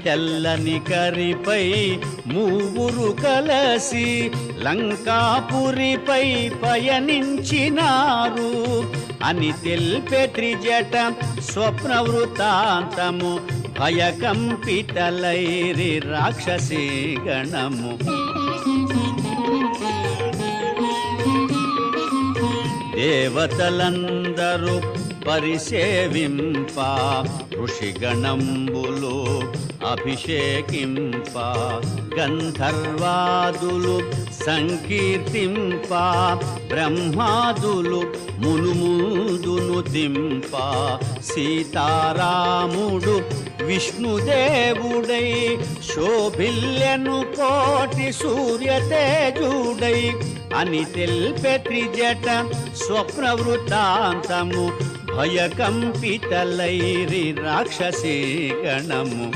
తెల్లని కరిపై మూవురు కలసి లంకాపురిపై పయనించినారు అని తెల్పే త్రిజట స్వప్న వృత్తాంతము భయకంపితలైరి రాక్షసీ గణము. దేవతలందరూ పరిసేవింప ఋషిగణంబులు అభిషేకింప గంధర్వాదులు సంకీర్తింప బ్రహ్మాదులు మునుముందును దింప సీతారాముడు విష్ణుదేవుడై శోభిల్యను కోటి సూర్యతేజుడై అని తెల్పే త్రిజట స్వప్న వృత్తాంతము భయకంపితలైరి రాక్షసీ గణము.